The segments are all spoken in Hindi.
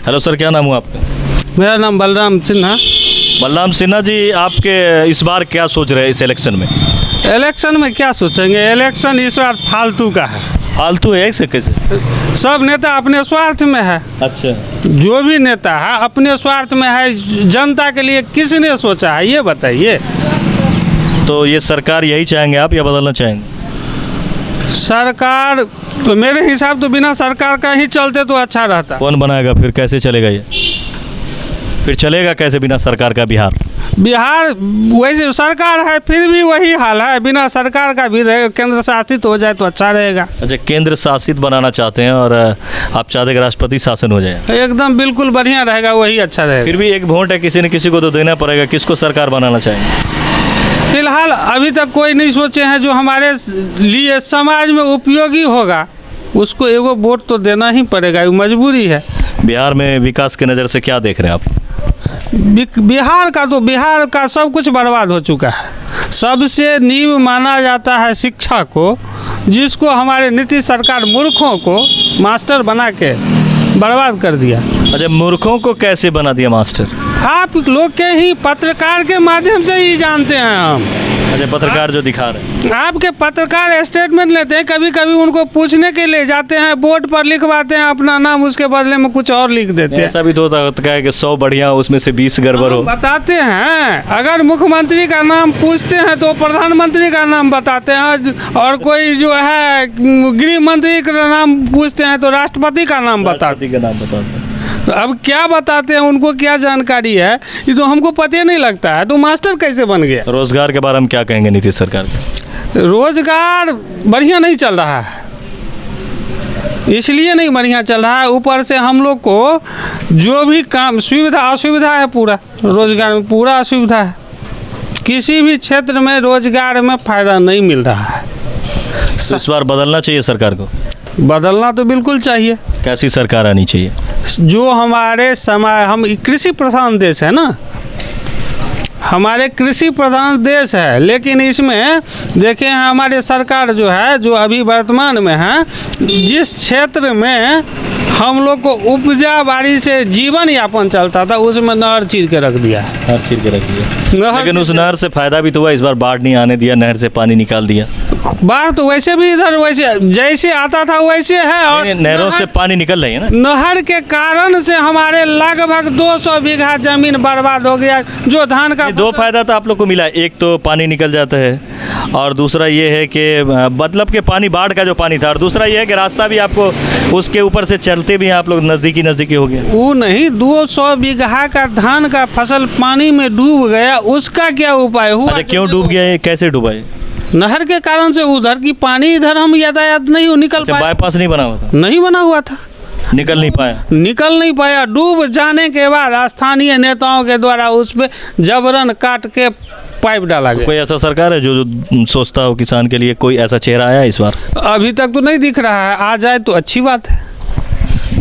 हेलो सर, क्या नाम हुआ आपका? मेरा नाम बलराम सिन्हा। बलराम सिन्हा जी, आपके इस बार क्या सोच रहे हैं इस इलेक्शन में? इलेक्शन में क्या सोचेंगे, इलेक्शन इस बार फालतू का है। फालतू है ऐसे कैसे? सब नेता अपने स्वार्थ में है। अच्छा, जो भी नेता है अपने स्वार्थ में है। जनता के लिए किसने सोचा है ये बताइए। तो ये सरकार यही चाहेंगे आप या बदलना चाहेंगे? सरकार तो मेरे हिसाब तो बिना सरकार का ही चलते तो अच्छा रहता। कौन बनाएगा फिर? कैसे चलेगा ये? फिर चलेगा कैसे बिना सरकार का बिहार? बिहार वैसे सरकार है फिर भी वही हाल है। बिना सरकार का भी केंद्र शासित हो जाए तो अच्छा रहेगा। अच्छा, केंद्र शासित बनाना चाहते हैं और आप चाहते हैं कि राष्ट्रपति शासन हो जाए? एकदम बिल्कुल बढ़िया रहेगा, वही अच्छा रहेगा। फिर भी एक वोट है, किसी न किसी को तो देना पड़ेगा। किसको सरकार बनाना चाहेंगे? फिलहाल अभी तक कोई नहीं सोचे हैं जो हमारे लिए समाज में उपयोगी होगा, उसको एगो वोट तो देना ही पड़ेगा, ये मजबूरी है। बिहार में विकास की नज़र से क्या देख रहे हैं आप? बिहार का सब कुछ बर्बाद हो चुका है। सबसे नींव माना जाता है शिक्षा को, जिसको हमारे नीतीश सरकार मूर्खों को मास्टर बना के बर्बाद कर दिया। अच्छा, मूर्खों को कैसे बना दिया मास्टर? आप लोग के ही पत्रकार के माध्यम से ही जानते हैं हम। अच्छा, पत्रकार जो दिखा रहे हैं। आपके पत्रकार स्टेटमेंट लेते हैं, कभी कभी उनको पूछने के लिए जाते हैं, बोर्ड पर लिखवाते हैं अपना नाम, उसके बदले में कुछ और लिख देते हैं। ऐसा भी तो होता है कि 100 बढ़िया उसमें से 20 गड़बड़ हो। बताते हैं, अगर मुख्यमंत्री का नाम पूछते हैं तो प्रधानमंत्री का नाम बताते हैं, और कोई जो है गृह मंत्री का नाम पूछते हैं तो राष्ट्रपति का नाम बताते हैं। अब क्या बताते हैं, उनको क्या जानकारी है, ये तो हमको पता नहीं लगता है। तो मास्टर कैसे बन गया? रोजगार के बारे में क्या कहेंगे नीतीश सरकार का? रोजगार बढ़िया नहीं चल रहा है, इसलिए नहीं बढ़िया चल रहा है। ऊपर से हम लोग को जो भी काम सुविधा असुविधा है, पूरा रोजगार में पूरा असुविधा है। किसी भी क्षेत्र में रोजगार में फ़ायदा नहीं मिल रहा है। तो इस बार बदलना चाहिए सरकार को? बदलना तो बिल्कुल चाहिए। कैसी सरकार आनी चाहिए? जो हमारे समय, हम कृषि प्रधान देश है ना, हमारे कृषि प्रधान देश है, लेकिन इसमें देखें हमारे सरकार जो है, जो अभी वर्तमान में है, जिस क्षेत्र में हम लोग को उपजा बाड़ी से जीवन यापन चलता था, उसमें नहर चीर के रख दिया है। नहर चीर के रख दिया, लेकिन उस नहर से फायदा भी तो हुआ। इस बार बाढ़ नहीं आने दिया, नहर से पानी निकाल दिया। बाढ़ तो वैसे भी इधर वैसे जैसे आता था वैसे है, और नहरों से पानी निकल रही है ना। नहर के कारण से हमारे लगभग 200 बीघा जमीन बर्बाद हो गया। जो धान का दो फायदा तो आप लोग को मिला, एक तो पानी निकल जाता है, और दूसरा ये है कि मतलब कि पानी बाढ़ का जो पानी था, और दूसरा ये है कि रास्ता भी आपको उसके ऊपर से चलते भी आप लोग नज़दीकी हो गया। वो नहीं, 200 बीघा का धान का फसल पानी में डूब गया, उसका क्या उपाय हुआ? अच्छा, क्यों डूब गया? कैसे डूबा है? नहर के कारण से। उधर की पानी इधर हम यातायात नहीं निकल पाया। बाईपास नहीं बना हुआ था? नहीं बना हुआ था, निकल नहीं पाया। डूब जाने के बाद स्थानीय नेताओं के द्वारा उस पर जबरन काट के पाइप डाला गया। कोई ऐसा सरकार है जो सोचता हो किसान के लिए? कोई ऐसा चेहरा आया इस बार? अभी तक तो नहीं दिख रहा है, आ जाए तो अच्छी बात है।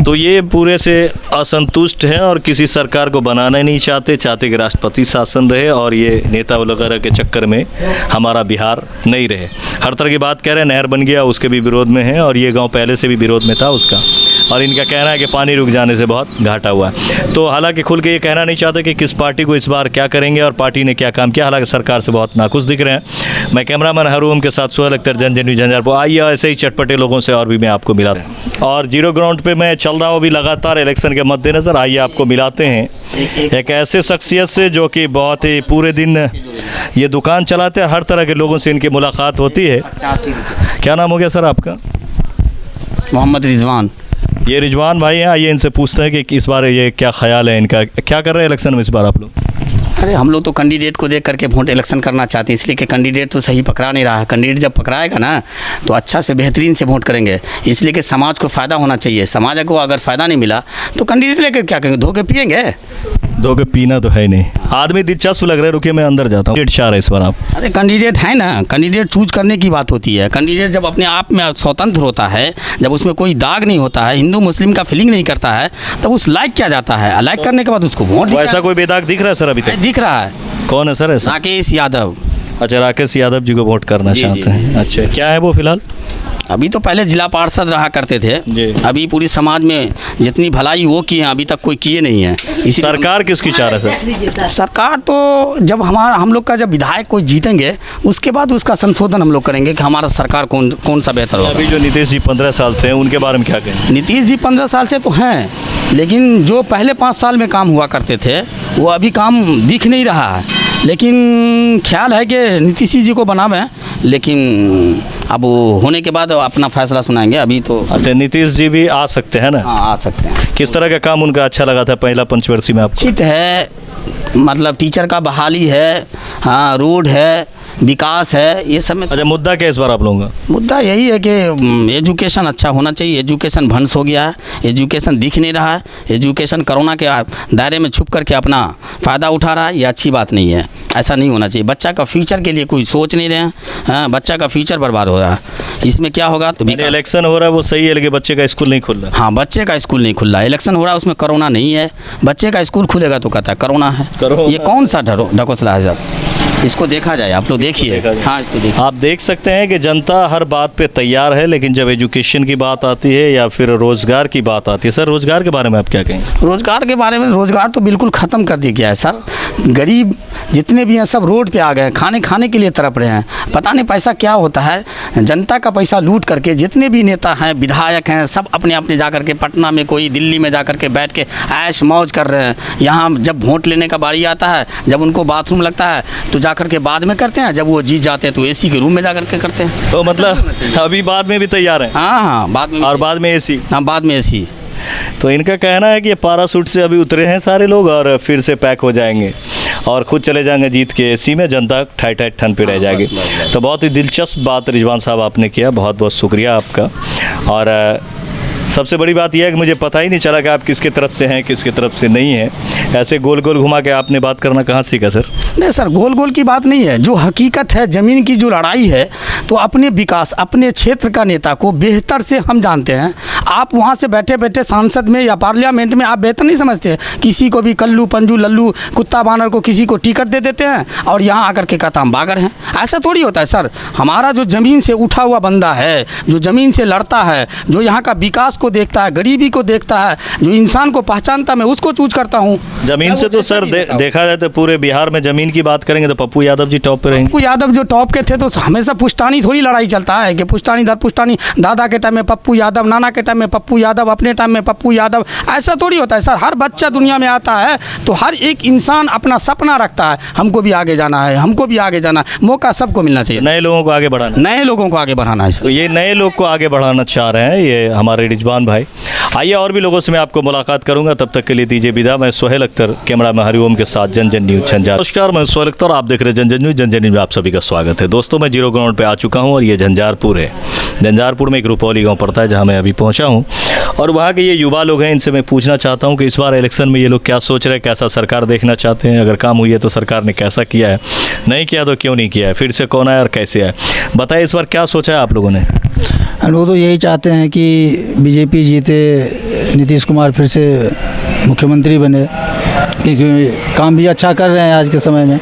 तो ये पूरे से असंतुष्ट हैं और किसी सरकार को बनाना ही नहीं चाहते कि राष्ट्रपति शासन रहे और ये नेता वगैरह के चक्कर में हमारा बिहार नहीं रहे। हर तरह की बात कह रहे हैं। नहर बन गया, उसके भी विरोध में है, और ये गांव पहले से भी विरोध में था उसका, और इनका कहना है कि पानी रुक जाने से बहुत घाटा हुआ है। तो हालांकि खुल के ये कहना नहीं चाहते कि किस पार्टी को इस बार क्या करेंगे और पार्टी ने क्या काम किया। हालांकि सरकार से बहुत नाखुश दिख रहे हैं। मैं कैमरामैन हरूम के साथ सुहेल अख्तर, जनजन न्यूज़ झंझारपुर। आइए ऐसे ही चटपटे लोगों से और भी मैं आपको मिला और जीरो ग्राउंड पे मैं चल रहा हूँ अभी लगातार इलेक्शन के मद्देनज़र। आइए आपको मिलाते हैं एक ऐसे शख्सियत से जो कि बहुत ही पूरे दिन ये दुकान चलाते हैं, हर तरह के लोगों से इनकी मुलाकात होती है। क्या नाम हो गया सर आपका? मोहम्मद रिजवान। ये रिजवान भाई हैं। आइए इनसे पूछते हैं कि इस बार ये क्या ख्याल है इनका, क्या कर रहे हैं इलेक्शन में इस बार आप लोग? अरे हम लोग तो कैंडिडेट को देख करके वोट इलेक्शन करना चाहते हैं, इसलिए कि कैंडिडेट तो सही पकड़ा नहीं रहा है। कैंडिडेट जब पकड़ाएगा ना तो अच्छा से बेहतरीन से वोट करेंगे, इसलिए कि समाज को फ़ायदा होना चाहिए। समाज को अगर फ़ायदा नहीं मिला तो कैंडिडेट लेकर क्या करेंगे? धोखे पिएंगे? धोखे पीना तो है नहीं। आदमी दिलचस्प लग रहा है, रुकिए मैं अंदर जाता हूँ। चाह रहे इस बार आप? अरे कैंडिडेट है ना, कैंडिडेट चूज करने की बात होती है। कैंडिडेट जब अपने आप में स्वतंत्र होता है, जब उसमें कोई दाग नहीं होता है, हिंदू मुस्लिम का फीलिंग नहीं करता है, तब उस लाइक किया जाता है। लाइक करने के बाद उसको वोट। ऐसा कोई बेदाग दिख रहा है सर अभी तक? दिख रहा है। कौन है सर ऐसा? राकेश यादव। अच्छा, राकेश यादव जी को वोट करना जी, चाहते जी, हैं। अच्छा, क्या है वो फिलहाल? अभी तो पहले जिला पार्षद रहा करते जी। थे, अभी पूरी समाज में जितनी भलाई वो किए हैं अभी तक कोई किए नहीं है। इसी सरकार किसकी चाह रहा है सर? सरकार तो जब हम लोग का जब विधायक कोई जीतेंगे उसके बाद उसका संशोधन हम लोग करेंगे कि हमारा सरकार कौन सा बेहतर होगा। अभी जो नीतीश जी 15 साल से हैं उनके बारे में क्या कहें? नीतीश जी 15 साल से तो हैं, लेकिन जो पहले 5 साल में काम हुआ करते थे वो अभी काम दिख नहीं रहा है। लेकिन ख्याल है कि नीतीश जी को बनावें, लेकिन अब वो होने के बाद अपना फैसला सुनाएंगे। अभी तो अच्छा, नीतीश जी भी आ सकते हैं ना? हाँ, आ सकते हैं। किस तरह का काम उनका अच्छा लगा था पहला पंचवर्षीय में आपको? उचित है, मतलब टीचर का बहाली है, हाँ, रोड है, विकास है, ये सब में। अच्छा, मुद्दा क्या है इस बार आप लोगों का? मुद्दा यही है कि एजुकेशन अच्छा होना चाहिए। एजुकेशन भंस हो गया है, एजुकेशन दिख नहीं रहा है, एजुकेशन कोरोना के दायरे में छुप करके अपना फ़ायदा उठा रहा है। ये अच्छी बात नहीं है, ऐसा नहीं होना चाहिए। बच्चा का फ्यूचर के लिए कोई सोच नहीं रहे हैं, हाँ, बच्चा का फ्यूचर बर्बाद हो रहा है। इसमें क्या होगा तो इलेक्शन हो रहा है वो सही है, लेकिन बच्चे का स्कूल नहीं खुल रहा। हाँ, बच्चे का स्कूल नहीं खुल रहा है। इलेक्शन हो रहा है उसमें कोरोना नहीं है, बच्चे का स्कूल खुलेगा तो कहता है कोरोना है। ये कौन सा ढकोसला है सर? इसको देखा जाए, आप लोग देखिए। हाँ, इसको देखिए। आप देख सकते हैं कि जनता हर बात पे तैयार है, लेकिन जब एजुकेशन की बात आती है या फिर रोज़गार की बात आती है, सर रोज़गार के बारे में आप क्या कहेंगे? रोज़गार के बारे में, रोज़गार तो बिल्कुल ख़त्म कर दिया गया है सर। गरीब जितने भी हैं सब रोड पे आ गए हैं, खाने के लिए तड़प रहे हैं। पता नहीं पैसा क्या होता है, जनता का पैसा लूट करके जितने भी नेता हैं, विधायक हैं, सब अपने जा करके पटना में, कोई दिल्ली में जा करके बैठ के ऐश मौज कर रहे हैं। यहाँ जब वोट लेने का बारी आता है, जब उनको बाथरूम लगता है तो जा करके बाद में करते हैं, जब वो जीत जाते हैं तो एसी के रूम में जा करके करते हैं। तो मतलब अभी बाद में भी तैयार है? हाँ, बाद में। और बाद में एसी? हाँ, बाद में एसी। तो इनका कहना है कि ये पैराशूट से अभी उतरे हैं सारे लोग और फिर से पैक हो जाएंगे और खुद चले जाएंगे जीत के एसी में, जनता ठाई ठंड पे रह जाएगी। तो बहुत ही दिलचस्प बात रिजवान साहब आपने किया, बहुत बहुत शुक्रिया आपका। और सबसे बड़ी बात यह है कि मुझे पता ही नहीं चला कि आप किसके तरफ से हैं, किसके तरफ से नहीं हैं। ऐसे गोल गोल घुमा के आपने बात करना कहाँ सीखा सर? नहीं सर, गोल गोल की बात नहीं है, जो हकीकत है, ज़मीन की जो लड़ाई है, तो अपने विकास, अपने क्षेत्र का नेता को बेहतर से हम जानते हैं। आप वहाँ से बैठे बैठे सांसद में या पार्लियामेंट में आप बेहतर नहीं समझते? किसी को भी कल्लू पंजू लल्लू कुत्ता बानर को किसी को टिकट दे देते हैं और यहाँ आकर के कहता हम बागर हैं। ऐसा थोड़ी होता है सर। हमारा जो ज़मीन से उठा हुआ बंदा है, जो ज़मीन से लड़ता है, जो यहाँ का विकास को देखता है, गरीबी को देखता है, जो इंसान को पहचानता, मैं उसको चूज करता हूँ। जमीन से तो सर देखा जाए तो पूरे बिहार में जमीन की बात करेंगे तो पप्पू यादव जी टॉप पे रहेंगे। पप्पू यादव जो टॉप के थे तो हमेशा पुश्तानी थोड़ी लड़ाई चलता है कि पुश्तानी दर पुश्तानी, दादा के टाइम में पप्पू यादव, नाना के टाइम में पप्पू यादव, अपने टाइम में पप्पू यादव। ऐसा थोड़ी होता है सर। हर बच्चा दुनिया में आता है तो हर एक इंसान अपना सपना रखता है, हमको भी आगे जाना है, हमको भी आगे जाना है। मौका सबको मिलना चाहिए, नए लोगों को आगे बढ़ाना, नए लोगों को आगे बढ़ाना है सर। तो ये नए लोग को आगे बढ़ाना चाह रहे हैं ये हमारे रिजवान भाई। आइए और भी लोगों से मैं आपको मुलाकात करूंगा, तब तक के लिए दीजिए विदा। मैं सोहेल अख्तर, कैमरा में हरिओम के साथ जनजन न्यूज झंझार। नमस्कार, मैं सोहेल अख्तर, आप देख रहे हैं जनजन न्यूज। जनजन न्यूज में आप सभी का स्वागत है। दोस्तों, मैं जीरो ग्राउंड पे आ चुका हूं और ये झंझारपुर है। झंझारपुर में एक रुपौली गाँव पड़ता है जहाँ मैं अभी पहुँचा हूँ और वहाँ के ये युवा लोग हैं, इनसे मैं पूछना चाहता हूँ कि इस बार इलेक्शन में ये लोग क्या सोच रहे हैं, कैसा सरकार देखना चाहते हैं, अगर काम हुई है तो सरकार ने कैसा किया है, नहीं किया तो क्यों नहीं किया है, फिर से कौन आया और कैसे आया। बताइए इस बार क्या सोचा है आप लोगों ने? हम लोग तो यही चाहते हैं कि बीजेपी जीते, नीतीश कुमार फिर से मुख्यमंत्री बने, क्योंकि काम भी अच्छा कर रहे हैं आज के समय में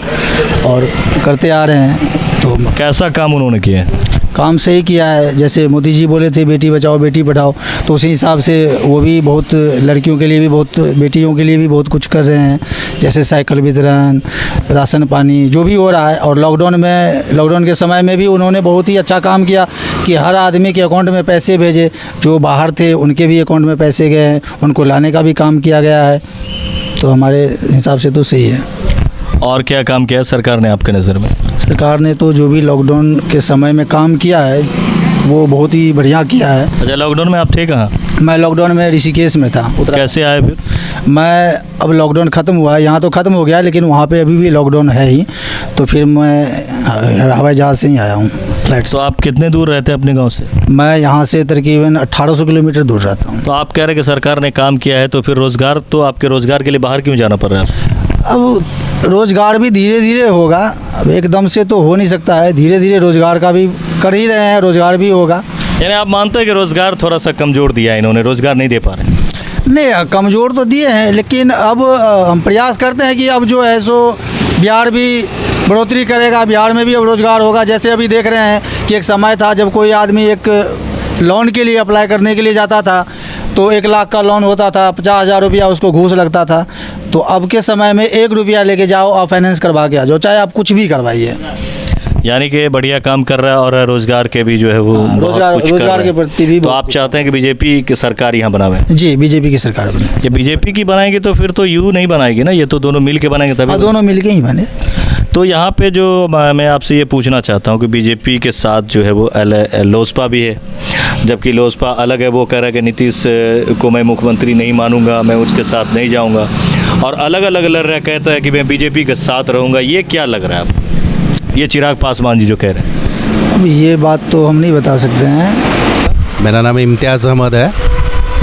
और करते आ रहे हैं। तो कैसा काम उन्होंने किया है? काम सही किया है। जैसे मोदी जी बोले थे बेटी बचाओ बेटी पढ़ाओ, तो उसी हिसाब से वो भी बहुत लड़कियों के लिए भी बहुत, बेटियों के लिए भी बहुत कुछ कर रहे हैं। जैसे साइकिल वितरण, राशन पानी जो भी हो रहा है। और लॉकडाउन के समय में भी उन्होंने बहुत ही अच्छा काम किया कि हर आदमी के अकाउंट में पैसे भेजे, जो बाहर थे उनके भी अकाउंट में पैसे गए हैं, उनको लाने का भी काम किया गया है। तो हमारे हिसाब से तो सही है। और क्या काम किया है सरकार ने आपके नज़र में? सरकार ने तो जो भी लॉकडाउन के समय में काम किया है वो बहुत ही बढ़िया किया है। अच्छा, लॉकडाउन में आप थे कहाँ? मैं लॉकडाउन में ऋषिकेश में था। कैसे आए फिर? मैं अब लॉकडाउन ख़त्म हुआ है, यहाँ तो ख़त्म हो गया, लेकिन वहाँ पे अभी भी लॉकडाउन है ही, तो फिर मैं हवाई जहाज़ से ही आया हूँ, फ्लाइट से। तो आप कितने दूर रहते हैं अपने गांव से? मैं यहाँ से तकरीबन 1800 किलोमीटर दूर रहता हूँ। तो आप कह रहे हैं कि सरकार ने काम किया है, तो फिर रोज़गार, तो आपके रोज़गार के लिए बाहर क्यों जाना पड़ रहा है? अब रोज़गार भी धीरे धीरे होगा, अब एकदम से तो हो नहीं सकता है, धीरे धीरे रोज़गार का भी कर ही रहे हैं, रोज़गार भी होगा। यानी आप मानते हैं कि रोज़गार थोड़ा सा कमज़ोर दिया है इन्होंने, रोज़गार नहीं दे पा रहे? नहीं, कमज़ोर तो दिए हैं, लेकिन अब हम प्रयास करते हैं कि अब जो है सो बिहार भी बढ़ोतरी करेगा, बिहार में भी अब रोज़गार होगा। जैसे अभी देख रहे हैं कि एक समय था जब कोई आदमी एक लोन के लिए अप्लाई करने के लिए जाता था तो 1 लाख का लोन होता था, 50,000 रुपया उसको घूस लगता था। तो अब के समय में 1 रुपया लेके जाओ और फाइनेंस करवा के आ जाओ, चाहे आप कुछ भी करवाइए। यानी कि बढ़िया काम कर रहा है और रोजगार के भी जो है वो बहुत कुछ कर रोजगार रहा के है। प्रति भी तो आप चाहते हैं कि बीजेपी की सरकार यहाँ बनावे? जी, बीजेपी की सरकार बने। ये बीजेपी की बनाएंगे तो फिर तो यू नहीं बनाएगी ना, ये तो दोनों मिल के बनाएंगे तभी। दोनों मिलके ही बने। तो यहाँ पे जो मैं आपसे ये पूछना चाहता हूँ कि बीजेपी के साथ जो है वो लोजपा भी है, जबकि लोजपा अलग है। वो कह रहा है कि नीतीश को मैं मुख्यमंत्री नहीं मानूंगा, मैं उसके साथ नहीं जाऊंगा, और अलग अलग लड़ रहा कहता है कि मैं बीजेपी के साथ रहूंगा। ये क्या लग रहा है आपको, ये चिराग पासवान जी जो कह रहे हैं? अब ये बात तो हम नहीं बता सकते हैं। मेरा नाम इम्तियाज़ अहमद है।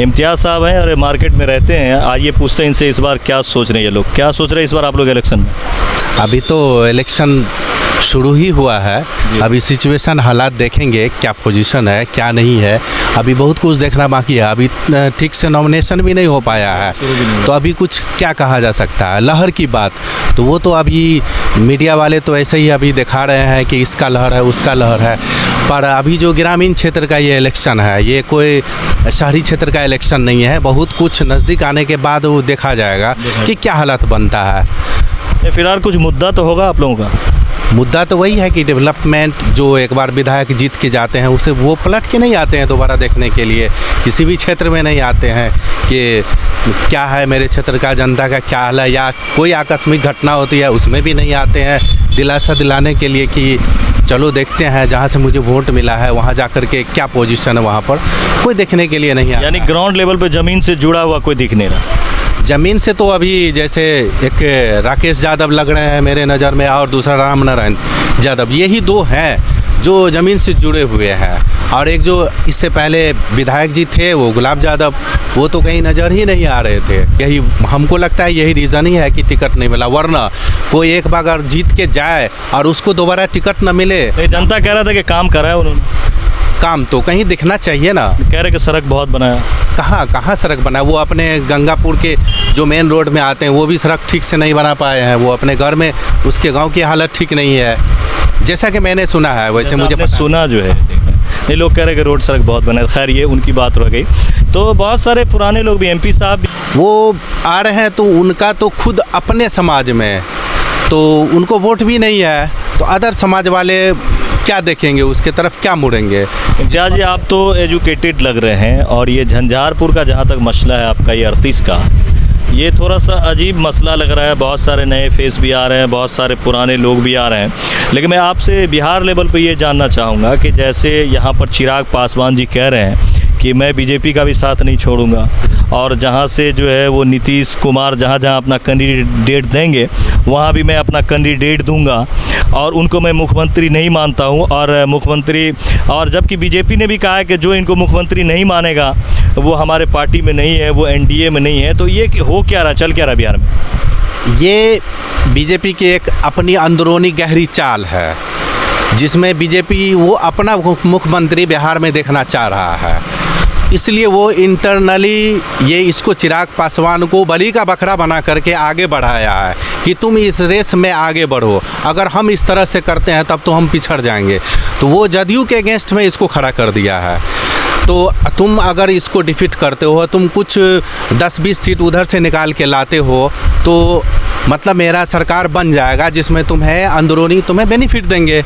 इम्तियाज़ साहब हैं और मार्केट में रहते हैं। आइए पूछते हैं इनसे इस बार क्या सोच रहे हैं ये लोग, क्या सोच रहे हैं इस बार आप लोग इलेक्शन में? अभी तो इलेक्शन शुरू ही हुआ है, अभी सिचुएशन हालात देखेंगे क्या पोजीशन है क्या नहीं है। अभी बहुत कुछ देखना बाकी है, अभी ठीक से नॉमिनेशन भी नहीं हो पाया है, तो अभी कुछ क्या कहा जा सकता है। लहर की बात तो वो तो अभी मीडिया वाले तो ऐसे ही अभी दिखा रहे हैं कि इसका लहर है उसका लहर है, पर अभी जो ग्रामीण क्षेत्र का ये इलेक्शन है, ये कोई शहरी क्षेत्र का इलेक्शन नहीं है। बहुत कुछ नज़दीक आने के बाद वो देखा जाएगा कि क्या हालत बनता है। फिलहाल कुछ मुद्दा तो होगा आप लोगों का? मुद्दा तो वही है कि डेवलपमेंट, जो एक बार विधायक जीत के जाते हैं उसे वो पलट के नहीं आते हैं दोबारा देखने के लिए, किसी भी क्षेत्र में नहीं आते हैं कि क्या है मेरे क्षेत्र का जनता का क्या हाल है, या कोई आकस्मिक घटना होती है उसमें भी नहीं आते हैं दिलासा दिलाने के लिए कि चलो देखते हैं जहाँ से मुझे वोट मिला है वहाँ जा कर के क्या पोजीशन है, वहाँ पर कोई देखने के लिए नहीं आता। यानी ग्राउंड लेवल पे ज़मीन से जुड़ा हुआ कोई दिख नहीं रहा? ज़मीन से तो अभी जैसे एक राकेश यादव लग रहे हैं मेरे नज़र में, और दूसरा राम नारायण यादव, यही दो हैं जो ज़मीन से जुड़े हुए हैं। और एक जो इससे पहले विधायक जी थे वो गुलाब यादव, वो तो कहीं नज़र ही नहीं आ रहे थे। यही हमको लगता है यही रीज़न ही है कि टिकट नहीं मिला, वरना कोई एक बार अगर जीत के जाए और उसको दोबारा टिकट न मिले। जनता कह रहा था कि काम करा है उन्होंने, काम तो कहीं दिखना चाहिए ना। कह रहे कि सड़क बहुत बनाया। कहाँ सड़क बना? वो अपने गंगापुर के जो मेन रोड में आते हैं वो भी सड़क ठीक से नहीं बना पाए हैं। वो अपने घर में उसके गांव की हालत ठीक नहीं है, जैसा कि मैंने सुना है, वैसे मुझे पता सुना जो है नहीं। लोग कह रहे हैं कि रोड सड़क बहुत बना। खैर ये उनकी बात रह गई। तो बहुत सारे पुराने लोग भी, एमपी साहब भी वो आ रहे हैं, तो उनका तो खुद अपने समाज में तो उनको वोट भी नहीं है, तो अदर समाज वाले क्या देखेंगे, उसके तरफ क्या मुड़ेंगे। इम्तियाज़ जी आप तो एजुकेटेड लग रहे हैं, और ये झंझारपुर का जहाँ तक मसला है आपका, ये 38 का, ये थोड़ा सा अजीब मसला लग रहा है। बहुत सारे नए फेस भी आ रहे हैं, बहुत सारे पुराने लोग भी आ रहे हैं। लेकिन मैं आपसे बिहार लेवल पे ये जानना चाहूँगा कि जैसे यहाँ पर चिराग पासवान जी कह रहे हैं कि मैं बीजेपी का भी साथ नहीं छोड़ूंगा, और जहाँ से जो है वो नीतीश कुमार जहाँ जहाँ अपना कैंडिडेट देंगे वहाँ भी मैं अपना कैंडिडेट दूंगा, और उनको मैं मुख्यमंत्री नहीं मानता हूँ, और मुख्यमंत्री, और जबकि बीजेपी ने भी कहा है कि जो इनको मुख्यमंत्री नहीं मानेगा वो हमारे पार्टी में नहीं है, वो एनडीए में नहीं है। तो ये हो क्या रहा, चल क्या रहा बिहार में? ये बीजेपी की एक अपनी अंदरूनी गहरी चाल है, जिसमें बीजेपी वो अपना मुख्यमंत्री बिहार में देखना चाह रहा है। इसलिए वो इंटरनली ये इसको चिराग पासवान को बलि का बकरा बना करके आगे बढ़ाया है कि तुम इस रेस में आगे बढ़ो, अगर हम इस तरह से करते हैं तब तो हम पिछड़ जाएंगे। तो वो जदयू के अगेंस्ट में इसको खड़ा कर दिया है। तो तुम अगर इसको डिफीट करते हो, तुम कुछ 10-20 सीट उधर से निकाल के लाते हो, तो मतलब मेरा सरकार बन जाएगा जिसमें तुम्हें अंदरूनी तुम्हें बेनिफिट देंगे।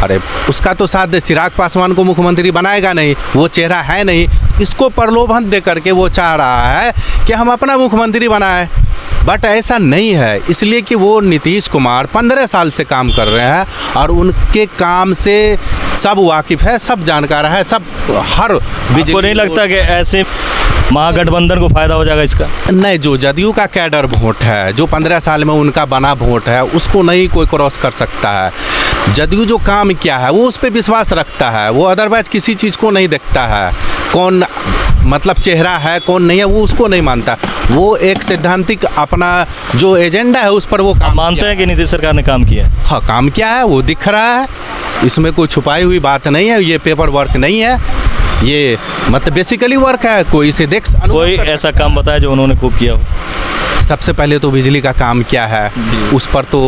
अरे उसका तो साथ चिराग पासवान को मुख्यमंत्री बनाएगा नहीं, वो चेहरा है नहीं। इसको प्रलोभन दे करके वो चाह रहा है कि हम अपना मुख्यमंत्री बनाएं, बट ऐसा नहीं है। इसलिए कि वो नीतीश कुमार 15 साल से काम कर रहे हैं और उनके काम से सब वाकिफ़ है, सब जानकार है, सब हर आपको नहीं लगता कि ऐसे महागठबंधन को फ़ायदा हो जाएगा इसका? नहीं, जो जदयू का कैडर वोट है, जो 15 साल में उनका बना वोट है, उसको नहीं कोई क्रॉस कर सकता है। जदयू जो काम किया है वो उस पर विश्वास रखता है, वो अदरवाइज किसी चीज़ को नहीं देखता है, कौन मतलब चेहरा है कौन नहीं है वो उसको नहीं मानता। वो एक सैद्धांतिक अपना जो एजेंडा है उस पर वो काम मानते हैं कि नीतीश सरकार ने काम किया है। हाँ, काम किया है, वो दिख रहा है, इसमें कोई छुपाई हुई बात नहीं है, ये पेपर वर्क नहीं है। ये मतलब बेसिकली वर्क है, कोई से देख कोई ऐसा काम बताया जो उन्होंने खूब किया हो? सबसे पहले तो बिजली का काम क्या है उस पर तो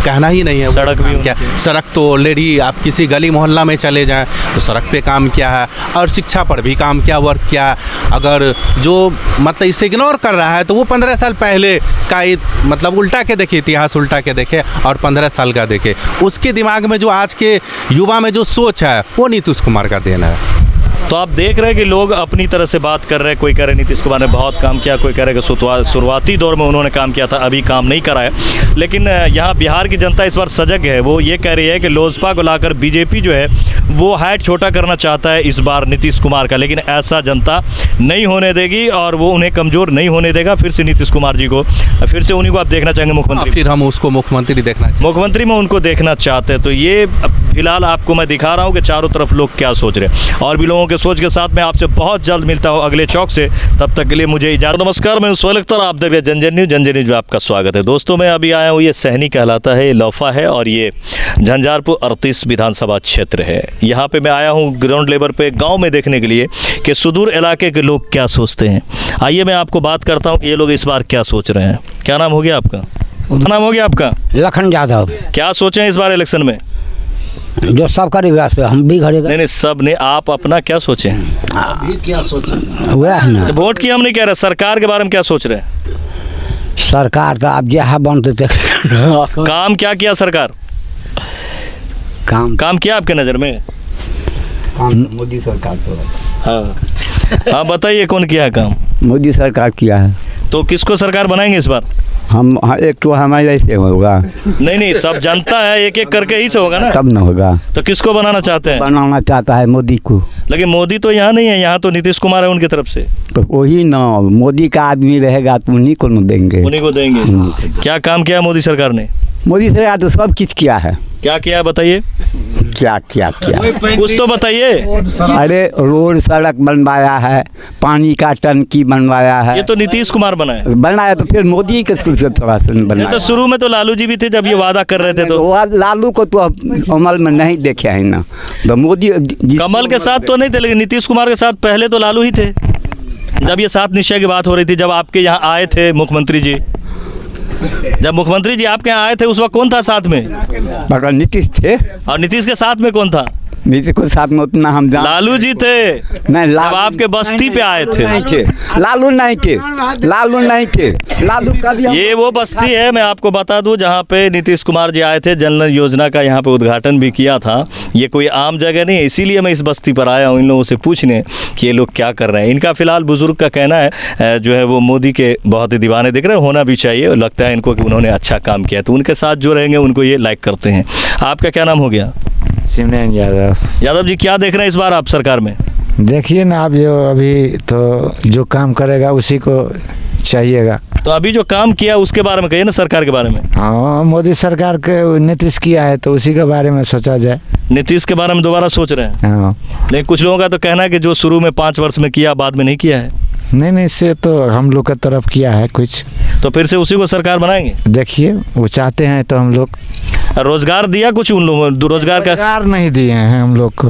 कहना ही नहीं है। सड़क भी क्या, सड़क तो ऑलरेडी आप किसी गली मोहल्ला में चले जाएं तो सड़क पे काम क्या है, और शिक्षा पर भी काम क्या, वर्क क्या। अगर जो मतलब इसे इग्नोर कर रहा है तो वो 15 साल पहले का मतलब उल्टा के देखे, इतिहास उल्टा के देखे और 15 साल का देखे। उसके दिमाग में जो आज के युवा में जो सोच है वो नीतीश कुमार का देन है। तो आप देख रहे हैं कि लोग अपनी तरह से बात कर रहे हैं। कोई कह रहे नीतीश कुमार ने बहुत काम किया, कोई कह रहे कि शुरुआती दौर में उन्होंने काम किया था, अभी काम नहीं करा है। लेकिन यहाँ बिहार की जनता इस बार सजग है। वो ये कह रही है कि लोजपा को लाकर बीजेपी जो है वो हाइट छोटा करना चाहता है इस बार नीतीश कुमार का, लेकिन ऐसा जनता नहीं होने देगी और वो उन्हें कमज़ोर नहीं होने देगा। फिर से नीतीश कुमार जी को, फिर से उन्हीं को आप देखना चाहेंगे मुख्यमंत्री। फिर हम उसको मुख्यमंत्री देखना चाहते हैं। मुख्यमंत्री में उनको देखना चाहते हैं। तो ये फिलहाल आपको मैं दिखा रहा हूँ कि चारों तरफ लोग क्या सोच रहे हैं, और भी लोगों के सोच के साथ मैं आपसे बहुत जल्द मिलता हूँ अगले चौक से। तब तक के लिए मुझे इजाज़त। नमस्कार, मैं उस्मान अख्तर, आप देख रहे हैं जंजन न्यूज़। जंजन न्यूज़ में आपका स्वागत है। दोस्तों मैं अभी आया हूँ, ये सहनी कहलाता है, ये लौफा है और ये झंझारपुर 38 विधानसभा क्षेत्र है। यहाँ पे मैं आया हूँ ग्राउंड लेवल पे गाँव में देखने के लिए कि सुदूर इलाके के लोग क्या सोचते हैं। आइए मैं आपको बात करता हूँ कि ये लोग इस बार क्या सोच रहे हैं। क्या नाम हो गया आपका? क्या नाम हो गया आपका? लखन यादव। क्या सोचे हैं इस बार इलेक्शन में? जो सब करेगा से हम भी करेगा। नहीं, सब ने, आप अपना क्या सोचे हैं? वह है ना, वोट की हम नहीं कह रहे, सरकार के बारे में क्या सोच रहे हैं? सरकार तो आप जहाँ बनते थे काम क्या किया सरकार? काम किया आपके नज़र में? मोदी सरकार तो हाँ हाँ, बताइए कौन किया है काम? मोदी सरकार किया है। तो किसको सरकार बनाएंगे इस बार? हम एक तो हमारे ऐसे होगा, नहीं, सब जनता है, एक एक करके ही से होगा ना, तब न होगा। तो किसको बनाना चाहते हैं? बनाना चाहता है मोदी को। लेकिन मोदी तो यहाँ नहीं है, यहाँ तो नीतीश कुमार है उनकी तरफ से। तो वही ना, मोदी का आदमी रहेगा तो उन्हीं को न देंगे। उन्हीं को देंगे। क्या काम किया मोदी सरकार ने? मोदी सरकार तो सब कुछ किया है। क्या किया बताइए? क्या कुछ तो बताइए। अरे रोड सड़क बनवाया है, पानी का टंकी बनवाया है। ये तो नीतीश कुमार बनाया तो फिर मोदी के से थोड़ा सा बनाया। तो शुरू में तो लालू जी भी थे जब ये वादा कर रहे थे, तो लालू को तो अमल में नहीं देखे है ना। तो मोदी कमल के साथ तो नहीं थे, लेकिन नीतीश कुमार के साथ पहले तो लालू ही थे। जब ये 7 निश्चय की बात हो रही थी, जब आपके यहाँ आए थे मुख्यमंत्री जी, जब मुख्यमंत्री जी आपके यहाँ आए थे उस वक्त कौन था साथ में? नीतीश थे। और नीतीश के साथ में कौन था? नीतीश को साथ में उतना हम जान। लालू जी थे। नहीं, जब आपके बस्ती पे आए थे। लालू नहीं थे। लालू ये वो बस्ती है, मैं आपको बता दूं, जहाँ पे नीतीश कुमार जी आए थे। जनधन योजना का यहाँ पे उद्घाटन भी किया था। ये कोई आम जगह नहीं है, इसीलिए मैं इस बस्ती पर आया हूँ इन लोगों से पूछने कि ये लोग क्या कर रहे हैं। इनका फिलहाल बुजुर्ग का कहना है जो है वो मोदी के बहुत ही दीवाने दिख रहे हैं, होना भी चाहिए, और लगता है इनको कि उन्होंने अच्छा काम किया, तो उनके साथ जो रहेंगे उनको ये लाइक करते हैं। आपका क्या नाम हो गया? सिमरन यादव जी, क्या देख रहे हैं इस बार आप सरकार में? देखिए ना, आप जो अभी तो जो काम करेगा उसी को चाहिएगा। तो अभी जो काम किया उसके बारे में कहिए ना, सरकार के बारे में। हाँ, मोदी सरकार के नीतीश किया है तो उसी के बारे में सोचा जाए। नीतीश के बारे में दोबारा सोच रहे हैं? हाँ, लेकिन कुछ लोगों का तो कहना है कि जो शुरू में 5 वर्ष में किया बाद में नहीं किया है। नहीं, इससे तो हम लोग की तरफ किया है कुछ, तो फिर से उसी को सरकार बनाएंगे? देखिए वो चाहते हैं तो हम लोग। रोजगार दिया कुछ उन लोगों? रोजगार नहीं दिए हैं हम लोग को,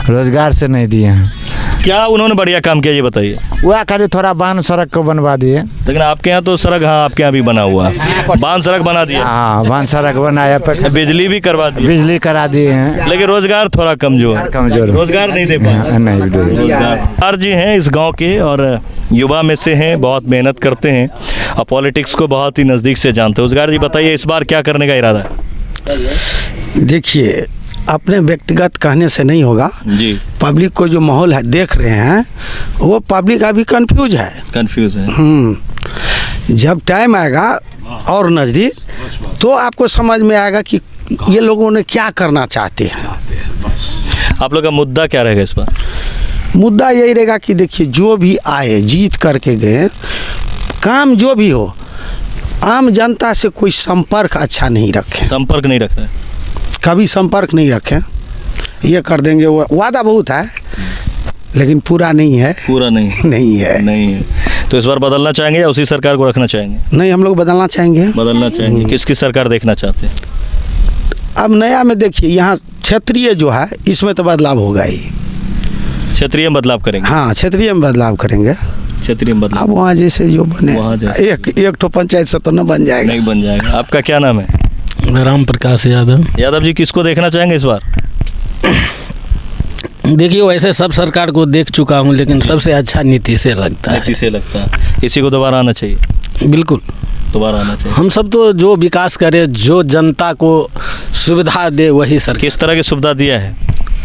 रोजगार से नहीं दिए हैं। क्या उन्होंने बढ़िया काम किया ये बताइए? वह खाली थोड़ा बांध सड़क को बनवा दिए। लेकिन आपके यहाँ तो सड़क, हाँ आपके यहाँ भी बना हुआ है, बांध सड़क बना दिया। हाँ, बांध सड़क बनाया, बिजली भी करवा दी, बिजली करा दिए हैं। लेकिन रोजगार थोड़ा कमजोर रोजगार नहीं दे पाए। नहीं दे रोजगार जी हैं इस गांव के और युवा में से हैं, बहुत मेहनत करते हैं और पॉलिटिक्स को बहुत ही नज़दीक से जानते हैं। रोजगार जी बताइए, इस बार क्या करने का इरादा है? देखिए, अपने व्यक्तिगत कहने से नहीं होगा जी। पब्लिक को जो माहौल है देख रहे हैं, वो पब्लिक अभी कंफ्यूज है। जब टाइम आएगा और नज़दीक, तो आपको समझ में आएगा कि ये लोगों ने क्या करना चाहते हैं। आप लोग का मुद्दा क्या रहेगा इस बार? मुद्दा यही रहेगा कि देखिए, जो भी आए जीत करके गए, काम जो भी हो, आम जनता से कोई संपर्क अच्छा नहीं रखें। संपर्क नहीं रख रहे, कभी संपर्क नहीं रखें। ये कर देंगे, वो वादा बहुत है लेकिन पूरा नहीं है। पूरा नहीं है। तो इस बार बदलना चाहेंगे या उसी सरकार को रखना चाहेंगे? नहीं, हम लोग बदलना चाहेंगे। किसकी सरकार देखना चाहते हैं? अब नया में देखिए, यहाँ क्षेत्रीय जो है इसमें तो बदलाव होगा ही। क्षेत्रीय में बदलाव करेंगे। हाँ, क्षेत्रीय में बदलाव करेंगे। क्षेत्रीय में बदलाव अब वहाँ जैसे जो बने, वहाँ जैसे। एक तो पंचायत से तो न बन जाएगा। नहीं बन जाएगा। आपका क्या नाम है? राम प्रकाश यादव। यादव जी, किसको देखना चाहेंगे इस बार? देखिए, वैसे सब सरकार को देख चुका हूँ, लेकिन सबसे अच्छा नीतीश से लगता है। नीतीश से लगता है। इसी को दोबारा आना चाहिए। बिल्कुल दोबारा आना चाहिए। हम सब तो जो विकास करे, जो जनता को सुविधा दे, वही सरकार। किस तरह की सुविधा दिया है?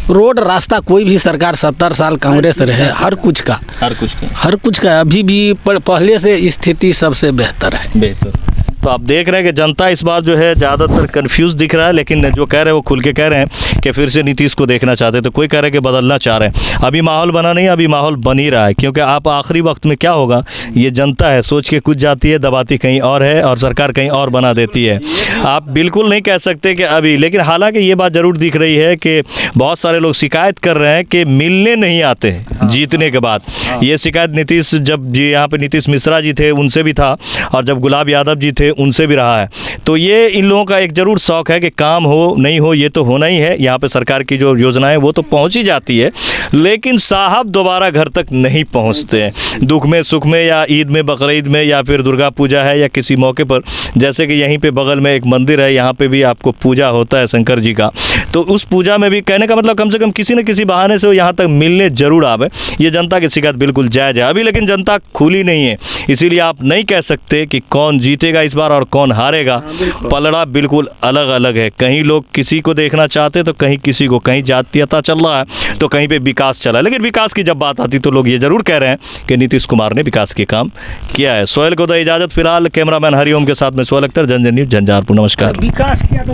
रोड रास्ता कोई भी सरकार 70 साल कांग्रेस रहे, हर कुछ का हर कुछ का अभी भी पहले से स्थिति सबसे बेहतर है। बेहतर। तो आप देख रहे हैं कि जनता इस बार जो है ज़्यादातर कंफ्यूज दिख रहा है, लेकिन जो कह रहे हैं वो खुल के कह रहे हैं कि फिर से नीतीश को देखना चाहते हैं। तो कोई कह रहा है कि बदलना चाह रहे हैं। अभी माहौल बना नहीं, अभी माहौल बन ही रहा है, क्योंकि आप आखिरी वक्त में क्या होगा ये जनता है, सोच के कुछ जाती है, दबाती कहीं और है और सरकार कहीं और बना देती है। आप बिल्कुल नहीं कह सकते कि अभी, लेकिन हालांकि ये बात ज़रूर दिख रही है कि बहुत सारे लोग शिकायत कर रहे हैं कि मिलने नहीं आते हैं जीतने के बाद। ये शिकायत नीतीश, जब जी यहाँ पे नीतीश मिश्रा जी थे उनसे भी था, और जब गुलाब यादव जी थे उनसे भी रहा है। तो ये इन लोगों का एक ज़रूर शौक है कि काम हो नहीं हो ये तो होना ही है। यहाँ पे सरकार की जो योजनाएं वो तो पहुँच ही जाती है, लेकिन साहब दोबारा घर तक नहीं पहुँचते हैं। दुख में, सुख में, या ईद में, बकरीद में, या फिर दुर्गा पूजा है, या किसी मौके पर, जैसे कि यहीं पे बगल में एक मंदिर है, यहाँ पे भी आपको पूजा होता है शंकर जी का। तो उस पूजा में भी कहने का मतलब कम से कम किसी न किसी बहाने से वो यहाँ तक मिलने जरूर आवे। ये जनता की शिकायत बिल्कुल जायज़ है अभी, लेकिन जनता खुली नहीं है, इसीलिए आप नहीं कह सकते कि कौन जीतेगा इस बार और कौन हारेगा। पलड़ा बिल्कुल अलग अलग है। कहीं लोग किसी को देखना चाहते तो कहीं किसी को, कहीं जातीयता चल रहा है तो कहीं पे विकास चला है। लेकिन विकास की जब बात आती तो लोग ये जरूर कह रहे हैं कि नीतीश कुमार ने विकास के काम किया है। सोहेल को दो इजाज़त। फिलहाल कैमरामैन हरिओम के साथ में सोहेल अख्तर, जनजन न्यूज़, झंझारपुर। नमस्कार। विकास किया तो